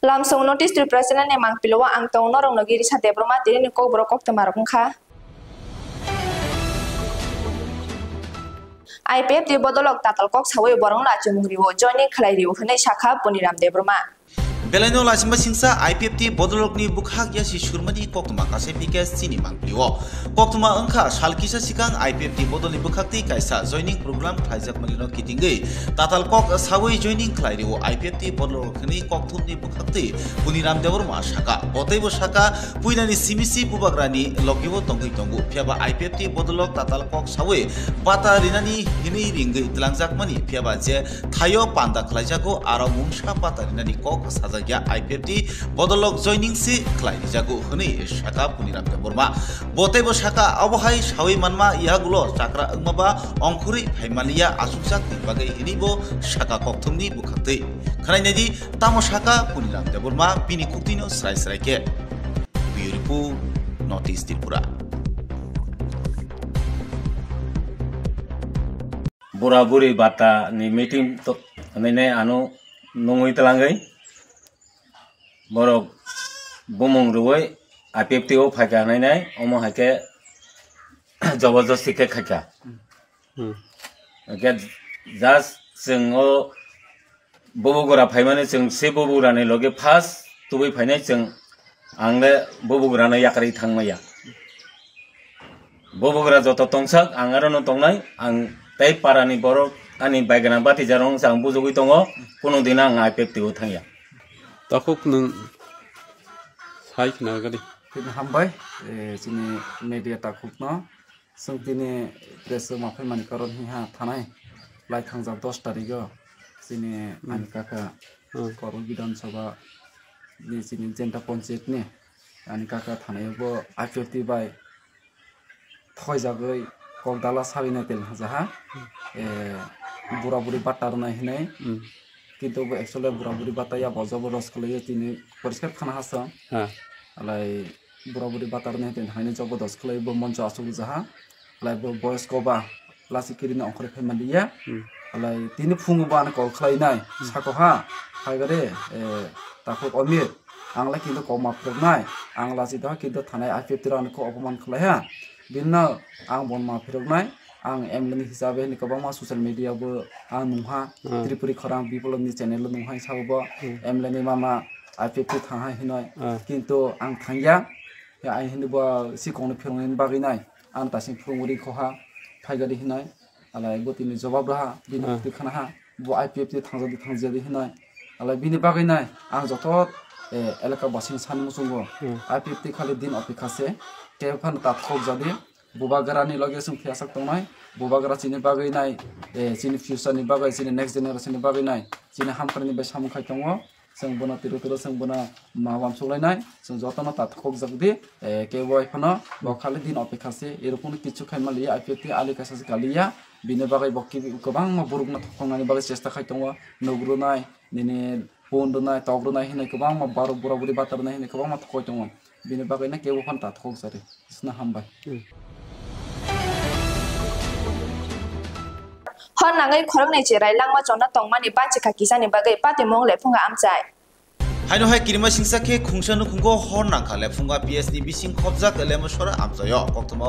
Lamsong notice to president ne mang pilowa ang tong norong nagiri sa Debroma tiri ni ko bro kok tamarong kha. IPF ti bodolok tatal kok sawe borong la chumungriwo joining khlairiwo hne shakha Puniram Debroma. Belano lasimba singsa IPFT bodolokni bukhak yasi shurmani koktuma kase pikas sini mangpliwo koktuma angkha salkisa sikang IPFT bodolni bukhakti kaisa joining program khlaijak malino kitingai tatal kok sawai joining khlairiwo IPFT bodolokni koktumni bukhakti Puniram Debroma shaka botaibo shaka puinani simisi pubagrani logiwo tongui tongu phiaba IPFT bodolok tatal kok sawai bata rinani hini ringai tlangjak mani phiaba je thayo panda khlaijako aro mungsha pata rinani kok saja ya IPFT bodolok joining si khlai jago hni shaka Puniram Debroma botaibo shaka abohai sawi manma yagulo chakra angmaba ongkhuri phaimaliya asuksak bagai hinibo shaka kokthumni bukhakti khanainedi tamo shaka Puniram Debroma bini kuktino srai srai ke beautiful notice Tripura bura-buri bata ni meeting to nene anu nungui telangai borok bumung ruwai IPFT o phaka nai omo hake jabardasti ke khaka ke jas sing o bobogora phaimane sing se bobogora ne loge first tubai phainai sing angle bobogora na yakari thangmaya bobogora joto tongsak angaro no tongnai ang tai parani borok ani baigana bati jarong sang bujugui tongo kono dina ang IPFT o thangya takuk nung hai kena kali. Kini hambai, sini media takuk no, sengkini press maafin manikaron hiha tanai, lai tangzab 10 tarigo, sini anikaka koron bidan sabha, ni sini jenta ponset ni, anikaka tanai bo IPFT by, thoi jagai kok dala sabina tel jaha, bura-buri batar na hinai. কিন্তু actually বুড়া-বুড়ি বাতায়া বজবরস কলে তিনি পরিষ্কার খানা হাসা আলাই বুড়া-বুড়ি বাতার নে তেন Heine জবরদস্ত কলে মঞ্চ আসুক যাহা আলাই বয়স্ক বা লাসি কিরিনা অখরে ফেমালিয়া আলাই তিনি ফুংবা আন কল খাইনাই সাকহা হাইগারে তাকো অমির আংলা কিন্তু কম মাফরনাই আং লাসি দা কিন্তু থানায় IPFT রান কো অপমান খালায়া বিনা আং বন মাফরনাই ang emleni hisabe ni kabang ma social media bo ang nungha tripuri khorang people ni channel nungha sabo emleni mama IPFT thangha hinoi kintu ang thangya ya ai hinba sikong phirongin baginai ang tasing phunguri khoha phaigari hinoi alai gotini jawab raha bini khana ha bo IPFT thangjadi hinoi alai bini baginai ang jotot elaka basing sanmu sungo IPFT khali din apikase kefan tathok jadi Bubagara ni lagi sung fiasak tongai, bubagara sini bagai nai, sini future ni bagai, sini next generation ni bagai nai, sini hamkar ni bes hamukai tongo, sung bona tiru sung bona mawam sulai nai, sung jotana tat khok jagdi, kewai phano, bokali din opikase, erupun kichu khai mali IPFT ali kasas kaliya, bine bagai bokki kobang ma buruk na thokongani bagai chesta khai tongo, nogru nai, nini pondo nai, togru nai hinai kobang ma baru bura-buri batar nai hinai kobang ma thokoi tongo, bine bagai na kewo phan tat khok sari, isna hambai. Hon nangai khorang nei cherai langma chona tongmani panchi khakisani bagai pati mong le phunga amchai haino hai kirima singsa ke khungshanu khungo hor nangkha le phunga PSD bising khobjak elema sora amjoyo koktuma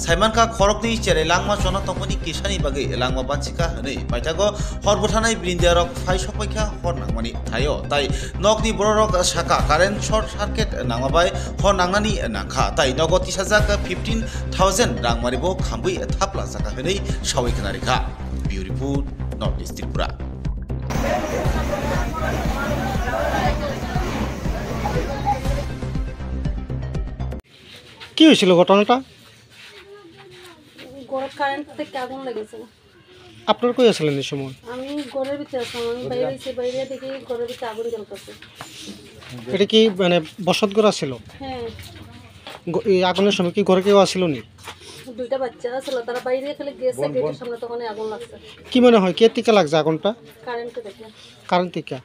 saiman ka khorokni cherai langma chona tongmani kisani bagai langma panchika hne paitago hor buthanai brindiarok phai sopakha hor nangmani thayo tai nokni bororok saka current short circuit nangmabai hor nangnani nangkha tai nogoti sajak 15000 rangmaribo khambui thapla jaka hne sawai khanarika beautiful Northeast Tripura কি হয়েছিল ঘটনাটা গড় current থেকে আগুন লেগেছে আপনার কই আছিলেন এই সময় আমি ঘরের ভিতরে ছিলাম আমি বাইরে দেখি ঘরের ভিতরে আগুন জ্বলতেছে এটা কি মানে বসত ঘর ছিল হ্যাঁ এই আগুনের সময় কি ঘরে কেউ আসিল নি দুইটা বাচ্চা ছিল তারা বাইরে খেলে গেছে গেটের সামনে তখন আগুন লাগছে কি মনে হয় কে থেকে লাগছে আগুনটা কারেন্ট থেকে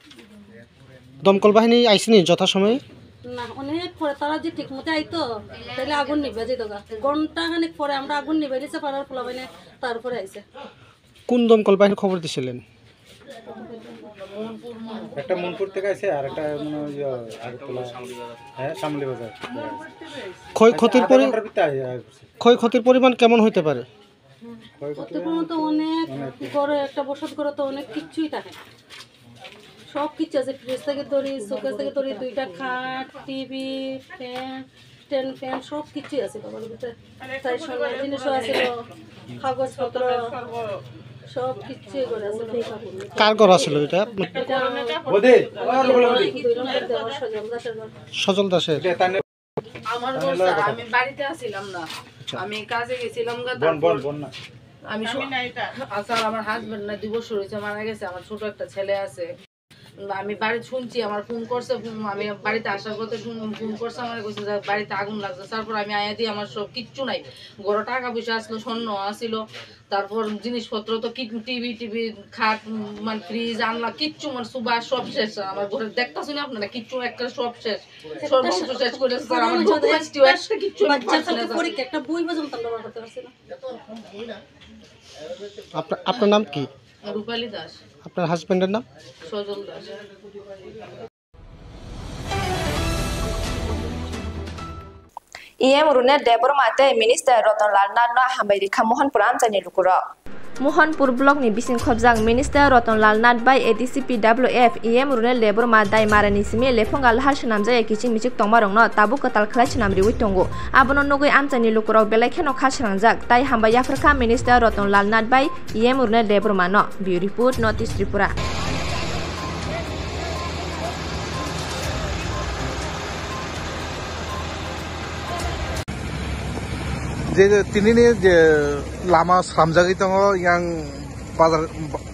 দমকল বাহিনী আইসিনি যথাসময়ে না অনেক পরে তারা যে ঠিক মতো আইতো তাহলে আগুন নিভে যেত ঘন্টা খানিক পরে আমরা আগুন নিভে দিয়েছে পাড়ার পোলা বাইনে তারপরে আইছে কোন দমকল বাহিনী খবর দিছিলেন একটা মনপুর থেকে আছে আর একটা মানে ওই আগরতলা হ্যাঁ শামলি বাজার ক্ষয়ক্ষতির পরিমাণ কেমন হতে পারে? ক্ষতিপূরণ তো অনেক, ঘরে একটা বসত ঘরে তো অনেক কিছুই থাকে, সব কিছু আছে, ফ্রিজ থেকে ধরি, শোকেস থেকে ধরি, 2টা খাট, টিভি, ফ্যান, স্ট্যান্ড ফ্যান, সব কিছুই আছে বাবার ভিতরে। তাই সোনার জিনিসও আছে, কাগজপত্র সব কিছুই করে আছে। কার ঘর ছিল এটা? সজল দাসের। আমার আমি বাড়িতে আসছিলাম না, আমি কাজে গেছিলাম। আমি আসার আমার হাজবেন্ড না 2 বছর হয়েছে মারা গেছে, আমার ছোট একটা ছেলে আছে। আমি বাড়ি শুনছি, আমার ফোন করছে, আমি বাড়িতে আসার পথে ফোন করছে, আমার কইছে যে বাড়িতে আগুন লাগছে। তারপর আমি আয়া দিই, আমার সব কিচ্ছু নাই, ঘরে টাকা পয়সা আসলো, স্বর্ণ আসছিল, তারপর জিনিসপত্র তো টিভি খাট মানে ফ্রিজ আনলা, কিচ্ছু মানে সুবাস সব শেষ। আমার ঘরে দেখতেছি না আপনারা, কিচ্ছু একটা সব শেষ, সর্বস্ব শেষ করে আমার ডকুমেন্টসটিও একটা কিচ্ছু একটা বই পর্যন্ত আমরা করতে পারছি না। আপনার নাম কি? রূপালী দাস। আপনার হাজবেন্ডের নাম? সজল Das. EM Rune Debor Mate Minister Rotnlal Nadno Hambairi Kha Mohanpur Amchani Lukuro Mohanpur Block ni Bising Khobjang Minister Rotnlal Nad by ADCPWF EM Rune Debor Madai Marani Simi Lefongal Hashnamjaya Kiching Michik Tomarongno Tabu Katal Khlachnamri Witongo Abono Nogui Amchani Lukuro Belakheno Khashrangjak Tai Hamba Africa Minister Rotnlal Nad by EM Rune Debor Mano Bureau Report Notice Tripura Tinini lama samjagi tongo yang bazar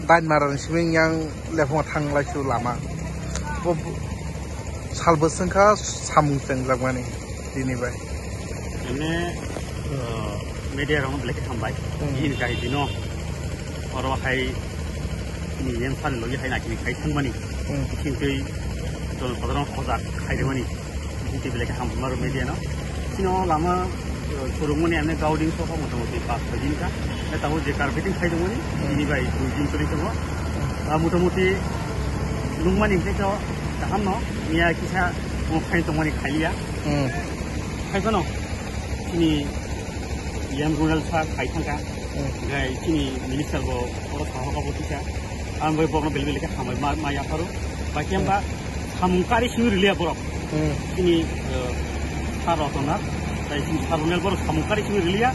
dain maran siming yang lefong thanglai chu lama salbosengkha samung tenglagmani dini bai ene media rong blek thambai in kai dino oro hai ni yen phal logi hai na ki khai thangmani kintui ton sadron khoda khai demani kiti blek hamar media no sino lama Kurunguni ane gauding sofa motamoti 5 दिन का ताऊ जे carpeting खाइ दंगनि दिनि bye 2 दिन तरि दङ मोटामोटी लुंगमानि के तो गाहाम न मिया किसा म खाइ दंगनि खाइलिया खाइबो न किनि याम रुरल सा खाइ थांगा गाय किनि मिनिस्टार बो अरो साहका बतिका आं बय बगन बेलबेल के खामाय माया फारो बाकियामबा सामुंकारि सुरिलिया बरफ किनि सारतना Sarunel bor samukari kini rilia,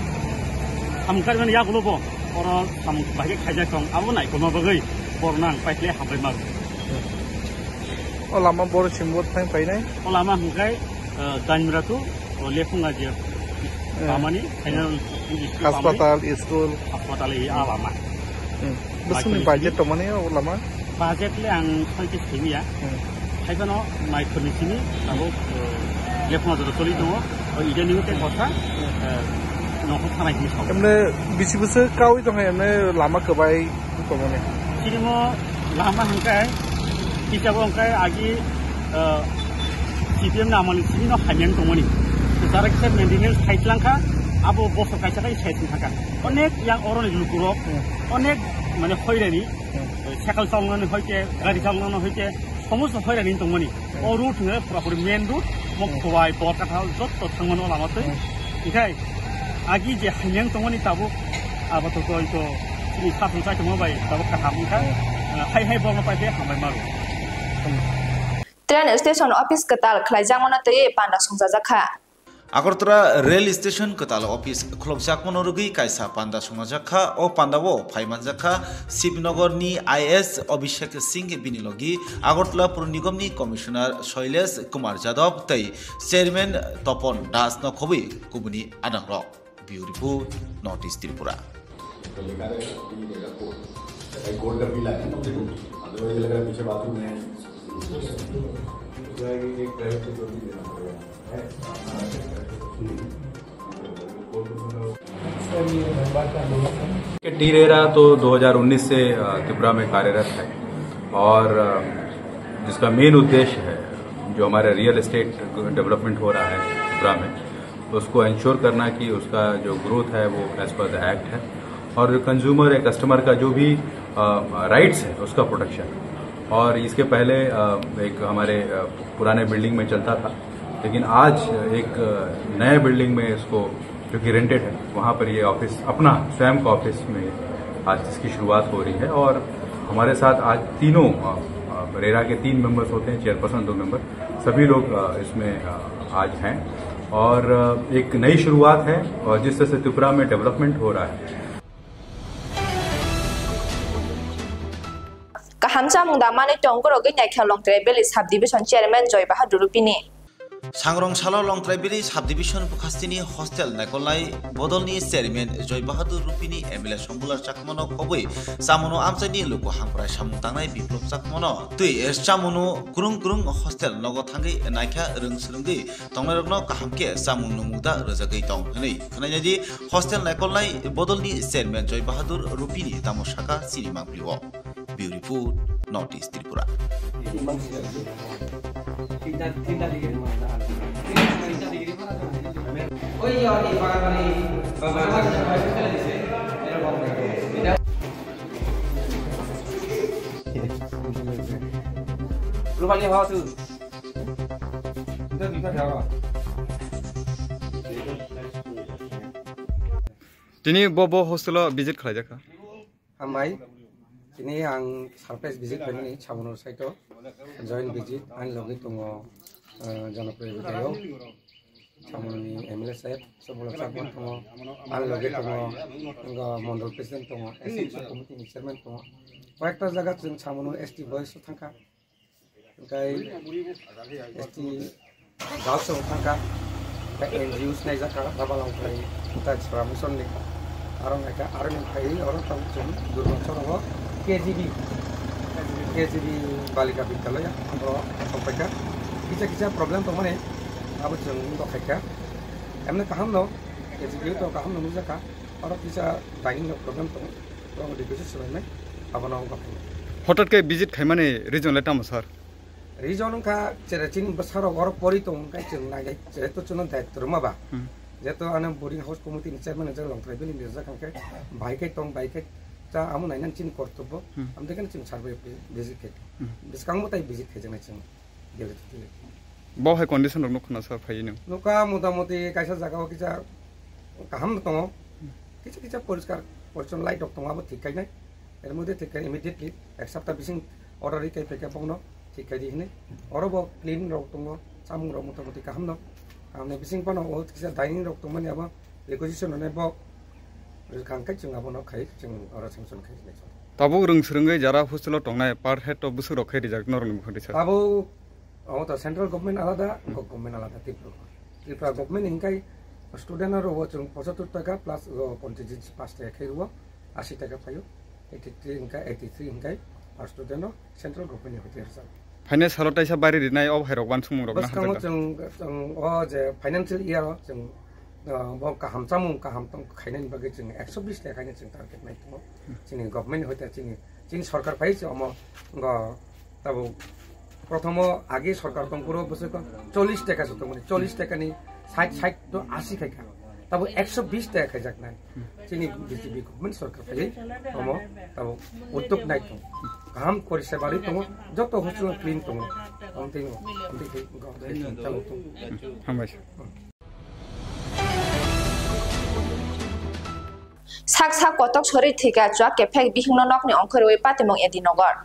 samukari mana ya gulobo, orang samuk bagi kaja kong, abu naik kono bagai, bornang paitle hambai maru. Oh lama bor simbot pain naik? Oh lama hukai dan meratu, lefung aja, amani, hospital, school, hospital ini lama. Besul budget to mana ya lama? Budget le ang sangat tinggi ya. Hai kono naik kono sini, tahu lefung aja soli tu. Ini kita kota, nak tanah ini sama. Emne bisi-bisi kau itu kan emne lama kebai itu mana? Jadi mo lama hangkai, kita pun hangkai agi CPM nama ni sini nak hanya tu mana. Sekarang kita maintenance kait langka, abu bos kait cakap ini kait langka. Onek yang orang itu lukurok, onek mana koi ni, sekal sangan ni koi ke, gari sangan ni koi ke, semua koi ni tu mana. Orang tu ni proper main road. Mokowai port katal jot to tangmano lamate ikai agi je hanyang tongoni tabu abato ko ito ni sapun sai tmo bai tabu katam ka hai bong pa be hamai maru Train station office katal khlaijang mona te panda songja jakha Agartala rail station katal office khlobjak monorugi kaisa panda songajakha o pandabo phaimanjakha Sibinagar ni IS Abhishek Singh binilogi Agartala Pur Nigam ni commissioner Shailesh Kumar Jadhav tei chairman Topon Das no khobi kubuni adangrok Bureau Report Notice Tripura टीरेरा तो 2019 से त्रिपुरा में कार्यरत है और जिसका main उद्देश्य है जो हमारा रियल एस्टेट डेवलपमेंट हो रहा है त्रिपुरा में उसको इंश्योर करना कि उसका जो ग्रोथ है वो एज पर द एक्ट है और जो कंज्यूमर है, कस्टमर का जो भी राइट्स है उसका प्रोटेक्शन। और इसके पहले एक हमारे पुराने बिल्डिंग में चलता था, लेकिन आज एक नए बिल्डिंग में इसको जो कि रेंटेड है वहाँ पर ये ऑफिस अपना स्वयं का ऑफिस में आज इसकी शुरुआत हो रही है। और हमारे साथ आज तीनों रेरा के 3 मेंबर्स होते हैं, चेयरपर्सन 2 मेंबर, सभी लोग इसमें आज हैं। और एक नई शुरुआत है और जिस तरह से त्रिपुरा में डेवलपमेंट हो रहा है। Kahamsa mungdamane tongkoro gei naikha long tribal sub division chairman Joy Bahadur Rupini. Sangrong Salo Long Tribal Sub Division Pukastini Hostel Nakolai Bodolni Chairman Joy Bahadur Rupini MLA Shombular Chakmono Kobui Samono Amsani Luko Hamprai Shamutangai Biplop Chakmono Tui Chamono Kurung Hostel Nogo Tangi Naika Rung Surungi Tongarno Kahamke Samuno Muda Razagi Tong Hani Kanaji Hostel Nakolai Bodolni Chairman Joy Bahadur Rupini Tamoshaka Cinema Pliwo Beautiful Northeast Tripura. Tini bobo hostelo visit khalajaka. Amai ini ang surprise visit kami Chamono site join visit an logi tongo janapriya video Chamono ni MLA sahib sebelum sabun tongo an logi tongo enga mondol president tongo SMC committee chairman tongo কয়েকটা জায়গা Chamono ST boys thangka kai ST girls thangka NGOs nai jaka babalong kai ta permission ni arong eka army kai orang tang chung durbachor KGB Balika Vidyalaya atau sampaikan kisah problem tu mana apa jeng untuk mereka emne kaham lo KGB itu kaham lo muda kah orang kisah dining problem tu orang di bisnis sebenarnya apa nama kaham hotel ke visit kah mana region letak masar region kah cerita besar orang pori tu kah jeng naik cerita tu nanti terima bah jatuh anak boarding house committee ni chairman aja long travel ini aja kan kah baik 자 아무 나이는 진 거르토보 아무데간 지금 서베 비짓 해 비스강 못하이 비짓 해잖아 지금 예르티 뭐 해 컨디션 놓고 나서 파이는 누가 모다모디 가서 자가고 기자 কাহাম tongo কিছু পরিষ্কার পরিচ্ছন্ন light tongo abo ঠিক কাইনাই এর মধ্যে ঠিক কাই immediately এক সপ্তাহ বিসিং order রিকাই পেকা পংনো ঠিক কাই দিনে অরব ক্লিন রক tongo সামুং রক মোটামুটি কাহাম ন আমনে বিসিং পানো ও কিছু ডাইনিং রক tongo মানে আবা requisition ne bo kangkai jeng abo no khai jeng ora sanction khai ne tabo rung srungai jara hostelo tongnai per head of busur rokhai rijak norong bukhati sir abo ta central government alada government alada Tripura government ingkai student aro jeng 75 টাকা plus contingency 5 টাকা khairuwa 80 টাকা payo 83 ingkai 83 ingkai student central government hote har finance halota isa bari rinai ob hairok ban sumung rok na ha jeng o je financial year jeng bo kaham chamung kaham tong khainani bage jeng 120 টাকা খাইনে jeng target nai tong jeng government hote jeng সরকার পাইছে আমো তাবো প্রথম আগে সরকার তং পুরো বসে 40 টাকা সত মানে 40 টাকা নি 60 তো 80 টাকা তাবো 120 টাকা খাই যাক নাই চিনি বিজেপি গভর্নমেন্ট সরকার পাই আমো তাবো উদ্যোগ নাই তং কাম করিছে বাড়ি তং যত হোস্টেল ক্লিন তং আমতে গভর্নমেন্ট চালু তং হামাইছে saksa kotok sori thika chwa kefek bihingno nokni ongkhoroi patemong edinogor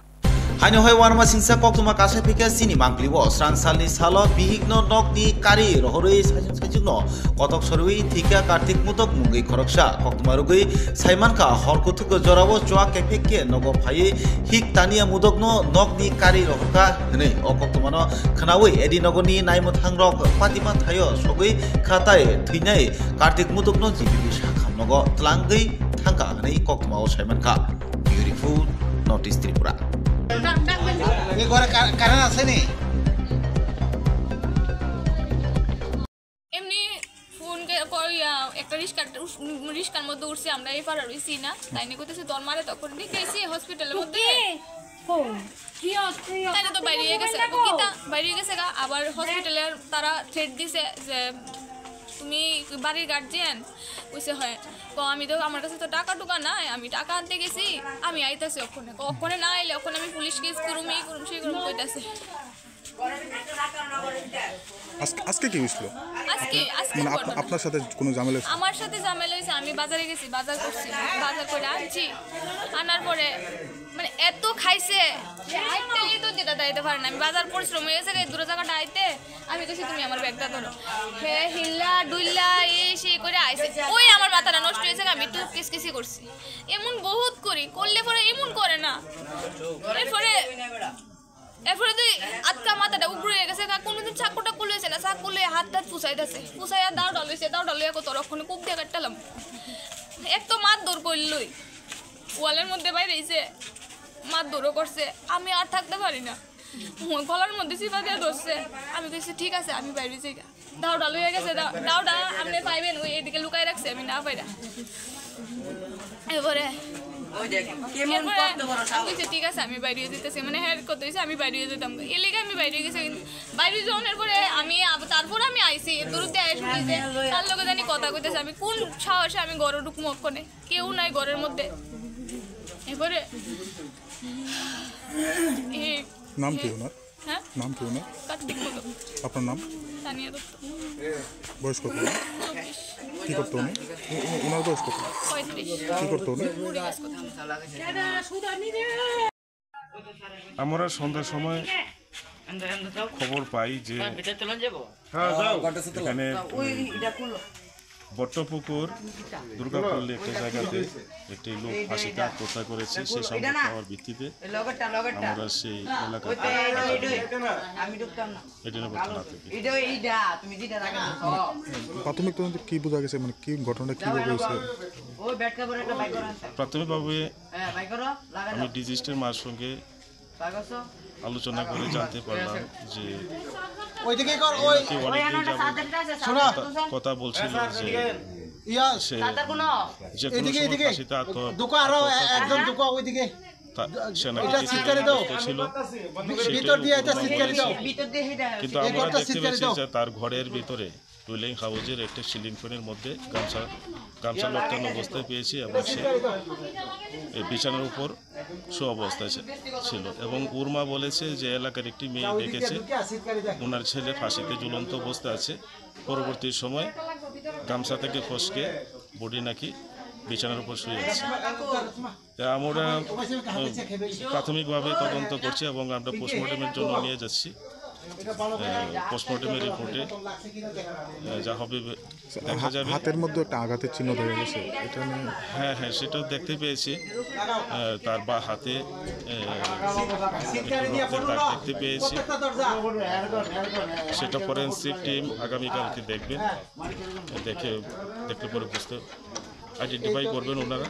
Haino hoi warma singsa koktuma kasai pika sini mangpliwo sran salni salo bihigno nokni kari rohoroi sajingno kotok soroi thika kartik mutok mungi khoroksa koktuma rugui saimanka horkutuko jorabo chwa kefekke nogo phai hik tania mudokno nokni kari rohorka hne o koktumano khnawi edinogoni naimotang rok patima thayo sogui khatai thuinai kartik mudokno jibibi sakhamnogo tlangei thangka hne koktumao saimanka beautiful Northeast Tripura ini gore karena আছে নি এমনি phone করিয়া একটা রিস্কার মধ্যে উঠছি আমরা এই পাড়া রইছি না তাই নিয়ে করতেছে দর মারে তখন দেখেছি হসপিটালের মধ্যে তাই তো বাইরে গেছে কিতা বাইরে গেছে আবার হসপিটালের তারা থ্রেট দিছে যে তুমি বাড়ির গার্জিয়ান কইছে হয় আমি তো আমার কাছে তো টাকা টুকা নাই আমি টাকা আনতে গেছি আমি আইতাছি ওখানে না আইলে ওখানে আমি পুলিশ কেস করুম এই করুম সেই করুম কইতাছে আজকে কি হইছিল আজকে আপনার সাথে কোনো ঝামেলা আমার সাথে ঝামেলা হইছে আমি বাজারে গেছি বাজার করছি বাজার করে আনছি আনার পরে মানে এত খাইছে আইতেই তো যেটা দাইতে পারে না আমি বাজার পরিশ্রম হয়ে গেছে দূরে জায়গাটা আইতে আমি কইছি তুমি আমার ব্যাগটা ধরো হে হিল্লা ডুইল্লা এই সেই করে আইছে ওই আমার মাথাটা নষ্ট হয়েছে আমি একটু কিসকিসি করছি এমন বহুত করি করলে পরে এমন করে না এরপরে তুই আটকা মাথাটা উপরে হয়ে গেছে কোনোদিন চাকুটা কুলেছে না চাকু লয়ে হাত পুষাইতেছে পুষাইয়া দাও ডালইছে দাও ডালইয়া কত রক্ষণে কূপ দিয়ে কাটলাম এক তো মাত দৌড় করলই ওয়ালের মধ্যে বাইরেছে মাত দৌড়ও করছে আমি আর থাকতে পারি না গলার মধ্যে চিপা দিয়ে ধরছে আমি কইছি ঠিক আছে আমি বাইরে যাই দাও ডাল হয়ে গেছে দাওটা আপনি পাইবেন ওই এদিকে লুকাই রাখছে আমি না পাইরা এবারে ঠিক আছে আমি বাইরে যেতেছি মানে হ্যাঁ কত হয়েছে আমি বাইরে যেতাম এর লেগে আমি বাইরে গেছি বাইরে যাওয়ার পরে আমি তারপর আমি আইসি দূরতে আয় শুনিতে তার লোকে জানি কথা কইতেছে আমি কোন সাহসে আমি ঘরে ঢুকবো ওখানে কেউ নাই ঘরের মধ্যে এরপরে নাম কি ওনার হ্যাঁ নাম কি ওনার কার্তিক কদম আপনার নাম তানিয়া দত্ত বয়স কত কি করতো উনি ওনার বয়স কত 35 কি করতো উনি আমরা সন্ধ্যার সময় খবর পাই যে এখানে বট্টপুকুর দুর্গাপল্লী একটা জায়গাতে একটি লোক ফাঁসিতে আত্মহত্যা করেছে সে সংবাদ পাওয়ার ভিত্তিতে আমরা সেই এলাকাতে প্রাথমিক তদন্তে কি বোঝা গেছে মানে কি ঘটনাটা কিভাবে হয়েছে প্রাথমিকভাবে আমি ডিজিস্টের মার সঙ্গে আলোচনা করে জানতে পারলাম যে কথা বলছিল যে সে যে কোনো সময় ফাঁসিতে সে নাকি ছিল কিন্তু আমরা দেখতে পেয়েছি যে তার ঘরের ভিতরে টুইলিং হাউজের একটা সিলিং ফ্যানের মধ্যে গামছা লটকানো অবস্থায় পেয়েছি এবং সে বিছানার উপর শো অবস্থায় ছিল এবং উর্মা বলেছে যে এলাকার একটি মেয়ে দেখেছে ওনার ছেলে ফাঁসিতে ঝুলন্ত অবস্থায় আছে পরবর্তী সময় গামছা থেকে ফসকে বডি নাকি বিছানার উপর শুয়ে আছে আমরা প্রাথমিকভাবে তদন্ত করছি এবং আমরা পোস্টমর্টমের জন্য নিয়ে যাচ্ছি পোস্টমর্টমের রিপোর্টে যা হবে দেখা যাবে হাতের মধ্যে একটা আঘাতের চিহ্ন দেখা গেছে এটা হ্যাঁ সেটাও দেখতে পেয়েছি তার বা হাতে দেখতে পেয়েছি সেটা ফরেন্সিক টিম আগামীকালকে দেখবেন দেখলে পরে বুঝতে আইডেন্টিফাই করবেন ওনারা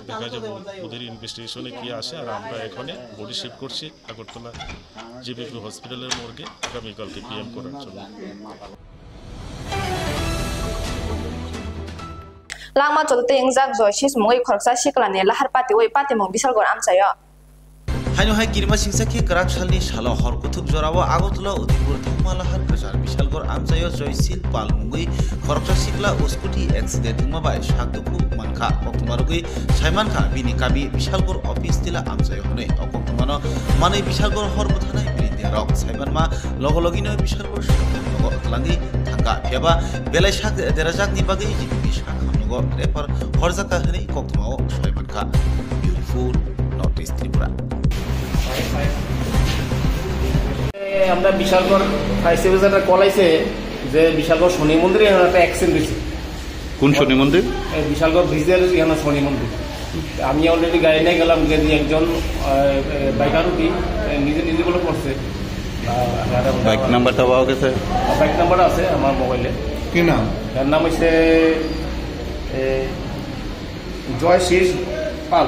দেখা যাবে ওদের ইনভেস্টিগেশনে কী আসে আর আমরা এখানে বডি শিফট করছি আগরতলা জিবিপি হসপিটালের মর্গে আগামীকালকে পিএম করার জন্য langma cholte ingjak joysis moi khorsa siklane lahar pati oi pati mong bisalgor amchayo হাইনো হাই কিরমা সিংসাকি করাকশালনি শালো হরকুথুক জরাবো আগতলা উদিপুর থাকমালাহার কাজার বিশালগড় আমজায় জয়শীল পালমুঙ্গই খরকসা সিকলা উস্কুটি অ্যাক্সিডেন্ট হুমাবাই শাকদুকু মানখা কক্তমারুগই সাইমানখা বিনি কাবি বিশালগড় অফিস দিলা আমজায় হনে অকক্তমানো মানে বিশালগড় হরবুথানাই বিরিন্দে রক সাইমানমা লগলগিনো বিশালগড় শাকদুক তলাঙ্গি থাকা ফেবা বেলাই শাক দেরাজাকনি বাগै জিবি শাক হামনগো রেপার হরজাকা হনে কক্তমাও সাইমানখা বিউটিফুল নর্থ ইস্ট ত্রিপুরা আমরা বিশালগড় ফায়ার সার্ভিস একটা কল আইছে যে বিশালগড় শনি মন্দিরে একটা অ্যাক্সিডেন্ট হয়েছে। কোন শনি মন্দির? বিশালগড় ব্রিজের এখানে শনি মন্দির। আমি অলরেডি গাড়ি নিয়ে গেলাম, যে একজন বাইকার উঠি নিজে বলে পড়ছে। বাইক নাম্বারটা পাওয়া গেছে? বাইক নাম্বারটা আছে আমার মোবাইলে। কি নাম? তার নাম হচ্ছে জয়শীল পাল,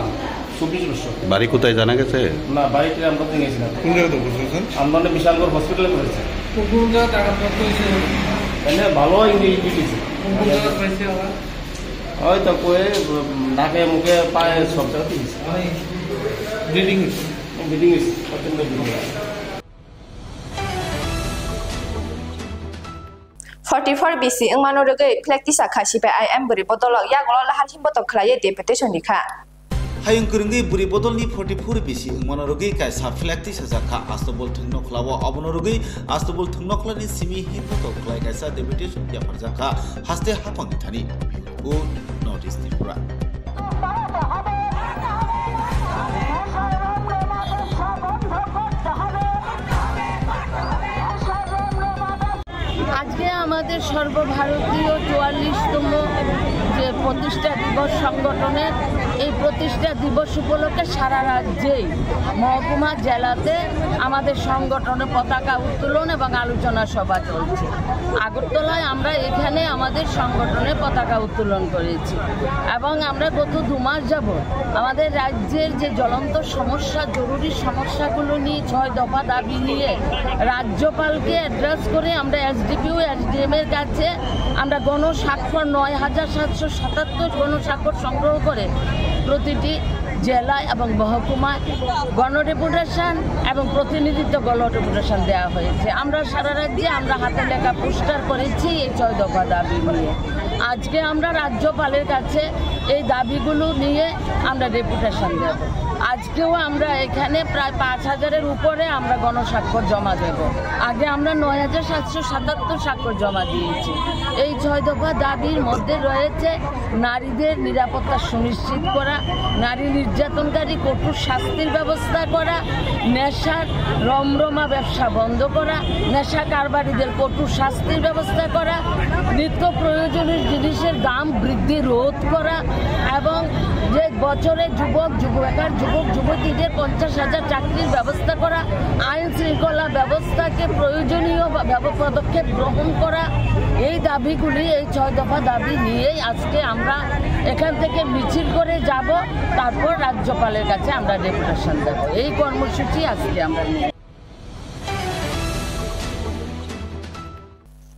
24 বছর। বাড়ি কোথায় জানা গেছে? না, বাড়িতে আমরা গেছিলাম। কোন জায়গাতে বসেছেন? আমরা বিশালগড় হসপিটালে করেছি। ভালো হয়তো কয়ে নাকে মুখে পায়ে সব জায়গাতে ব্লিডিং হয়েছে। 44 BC ingmano rege flektisa khasipe IM buri bodol yagolo lahar himboto khlaye deputation dikha hayung kurungi buri bodol ni 44 BC ingmano rege kaisa flekti sajaka astobol thungno khlawo abono rege astobol thungno khlani simi himboto khlai kaisa deputation ya farjaka haste hapangi thani o notice tripura আজকে আমাদের সর্বভারতীয় 44তম যে প্রতিষ্ঠা দিবস সংগঠনের এই প্রতিষ্ঠা দিবস উপলক্ষে সারা রাজ্যেই মহকুমা জেলাতে আমাদের সংগঠনের পতাকা উত্তোলন এবং আলোচনা সভা চলছে। আগরতলায় আমরা এখানে আমাদের সংগঠনের পতাকা উত্তোলন করেছি এবং আমরা গত 2 মাস যাবত আমাদের রাজ্যের যে জ্বলন্ত সমস্যা জরুরি সমস্যাগুলো নিয়ে 6 দফা দাবি নিয়ে রাজ্যপালকে অ্যাড্রেস করে আমরা এসডিপিও এসডিএম এর কাছে আমরা গণস্বাক্ষর ৯৭৭৭ গণস্বাক্ষর সংগ্রহ করে প্রতিটি জেলা এবং মহকুমায় গণডেপুটেশন এবং প্রতিনিধিত্ব গণডেপুটেশন দেওয়া হয়েছে। আমরা সারা রাজ্যে আমরা হাতে লেখা পোস্টার করেছি এই 6 দফা দাবি নিয়ে। আজকে আমরা রাজ্যপালের কাছে এই দাবিগুলো নিয়ে আমরা ডেপুটেশন দেব। আজকেও আমরা এখানে প্রায় ৫,০০০-এর উপরে আমরা গণস্বাক্ষর জমা দেব। আগে আমরা ৯৭৭৭ স্বাক্ষর জমা দিয়েছি। এই 6 দফা দাবির মধ্যে রয়েছে নারীদের নিরাপত্তা সুনিশ্চিত করা, নারী নির্যাতনকারী কঠোর শাস্তির ব্যবস্থা করা, নেশার রমরমা ব্যবসা বন্ধ করা, নেশা কারবারিদের কঠোর শাস্তির ব্যবস্থা করা, নিত্য প্রয়োজনীয় জিনিসের দাম বৃদ্ধি রোধ করা এবং যে বছরে যুবক যুবতীদের 50,000 চাকরির ব্যবস্থা করা, আইন শৃঙ্খলা ব্যবস্থাকে প্রয়োজনীয় পদক্ষেপ গ্রহণ করা। এই দাবিগুলি এই 6 দফা দাবি নিয়েই আজকে আমরা এখান থেকে মিছিল করে যাব, তারপর রাজ্যপালের কাছে আমরা ডেপুটেশন দেব। এই কর্মসূচি আজকে আমরা নিই।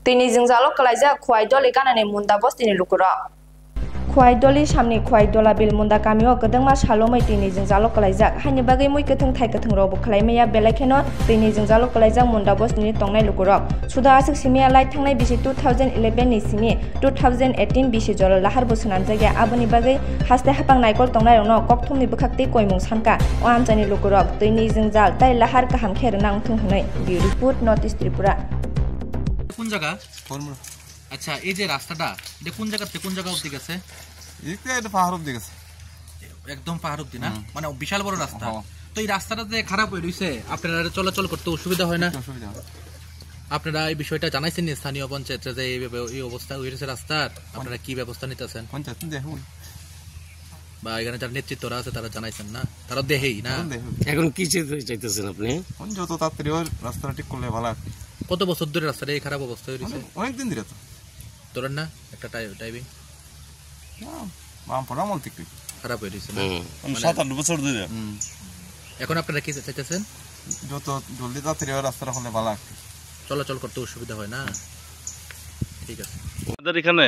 তিনি জিংজালো কলাইজা খোয়াইদলি গানানি মুন্দা বস্তিনি লুকুরা খোয়াইদলি সামনি খোয়াইদলা বিল মুন্দা গাमियाव गदंमा सालमै तिनि जिंजालो कलाइजाक हानि बागै मुइ गथों थाइ गथों रबो खलाइमाया बेलाखेनो तिनि जिंजालो कलाइजाक मुन्दा बस्तिनि तंनाय लुकुरक सुदा आसक सिमिया लाइ थांनाय बिसि 2011 नि सिमि 2018 बिसि जल लाहार बोसोनान जायगा आबनि बागै हास्ते हापां नायकल तंनाय रनो कक्थुमनि बखाक्ति कयमुं सानका ओ आमजानि लुकुरक तिनि जिंजाल ताइ लाहार गाहाम खेर नांथुं हुनै बि रिपोर्ट नर्थ इस्ट त्रिपुरा কোন জায়গা আচ্ছা এই যে রাস্তাটা এটা কোন জায়গা থেকে কোন জায়গা অবধি গেছে এটা পাহাড় অবধি গেছে একদম পাহাড় অবধি না মানে বিশাল বড় রাস্তা তো এই রাস্তাটা যে খারাপ হয়ে রইছে আপনারা চলাচল করতে অসুবিধা হয় না আপনারা এই বিষয়টা জানাইছেন স্থানীয় পঞ্চায়েতে যে এই অবস্থা হয়েছে রাস্তার আপনারা কি ব্যবস্থা নিতেছেন পঞ্চায়েত দেখুন বা এখানে যারা নেতৃত্বরা আছে তারা জানাইছেন না তারা দেখেই না এখন কি চাইতেছেন আপনি যত তাড়াতাড়ি রাস্তাটা ঠিক করলে ভালো কত বছর ধরে রাস্তাটা এই খারাপ অবস্থা হয়েছে অনেকদিন ধরে তো ধরেন না একটা টাইমিং আমল থেকে খারাপ হয়ে রয়েছে 7-8 বছর ধরে এখন আপনারা কি চাইতেছেন যত জলদি তাড়াতাড়ি রাস্তাটা হলে ভালো চলাচল করতে অসুবিধা হয় না ঠিক আছে আমাদের এখানে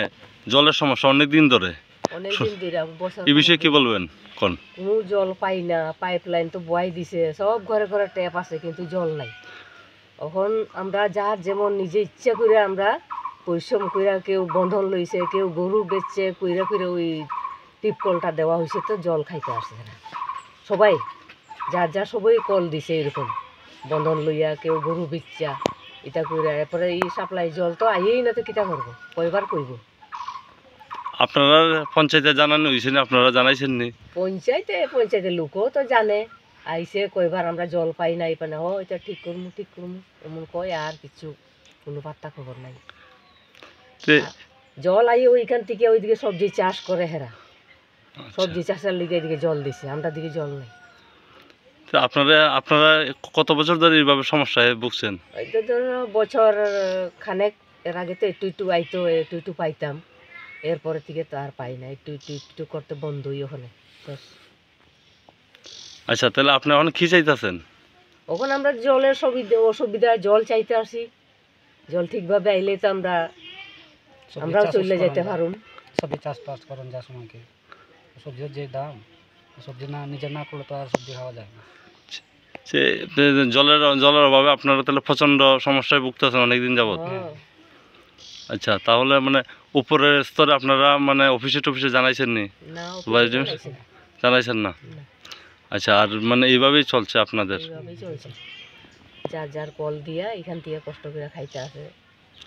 জলের সমস্যা অনেকদিন ধরে এই বিষয়ে কি বলবেন কোন কোনো জল পাই না পাইপলাইন তো বয় দিছে সব ঘরে ঘরে ট্যাপ আছে কিন্তু জল নাই এখন আমরা যার যেমন নিজে ইচ্ছা করে আমরা পরিশ্রম করে কেউ বন্ধন লইছে কেউ গরু বেচছে কইরা কইরা ওই টিপকলটা দেওয়া হয়েছে তো জল খাইতে আসছে না সবাই যা সবাই কল দিছে এরকম বন্ধন লইয়া কেউ গরু বেচছা এটা কইরা এরপরে এই সাপ্লাই জল তো আইয়েই না তো কিটা করবো কয়বার কইব আপনারা পঞ্চায়েতে জানানো হয়েছে না আপনারা জানাইছেন নি পঞ্চায়েতের লোকও তো জানে আইসে কয়বার আমরা জল পাই না এই পানে এটা ঠিক করবো এমন কয় আর কিছু কোনো পাত্তা খবর নাই জল আইয়ে ওইখান থেকে ওইদিকে সবজি চাষ করে হেরা সবজি চাষের লিগে এদিকে জল দিছে আমরা দিকে জল নাই আপনারা কত বছর ধরে এইভাবে সমস্যায় ভুগছেন এই তো ধরো বছর খানেক এর আগে তো একটু আইতো একটু পাইতাম এরপরে থেকে তো আর পাই না একটু করতে বন্ধই ওখানে আচ্ছা তাহলে আপনি এখন কি চাইতেছেন ওখানে আমরা জলের অসুবিধা জল চাইতে আসি জল ঠিকভাবে আইলে তো আমরাও চলে যেতে পারুম সবজি চাষবাস করেন যা সময়কে সবজির যে দাম সবজি না নিজে না করলে তো আর সবজি খাওয়া যায় না জলের অভাবে আপনারা তাহলে প্রচন্ড সমস্যায় ভুগতেছেন অনেকদিন যাবত আচ্ছা তাহলে মানে উপরের স্তরে আপনারা মানে অফিসে জানাইছেন নি? জানাইছেন না? আচ্ছা আর মানে এইভাবেই চলছে আপনাদের? এইভাবেই চলছে, যার যার কল দিয়া এখান থেকে কষ্ট করে খাইতে আসে,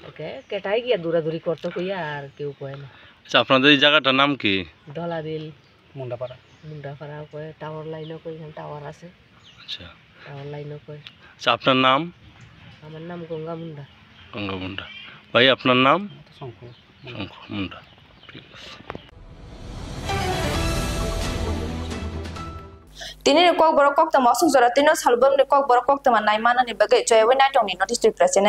ওকে কেটাই গিয়া দৌড়াদৌড়ি করতে কইয়া আর কেউ কয় না। আচ্ছা আপনাদের এই জায়গাটার নাম কি? দলাবিল মুন্ডাপাড়া কয়, টাওয়ার লাইনও কয়, এখানে টাওয়ার আছে। আচ্ছা টাওয়ার লাইনও কয়। আচ্ছা আপনার নাম? আমার নাম গঙ্গা মুন্ডা। ভাই আপনার নাম? শঙ্কু মুন্ডা। ঠিক আছে। Tini kok borok kok tama suk zara tino salbam ni kok borok kok tama naimana ni bagai joy we na tong ni notice to present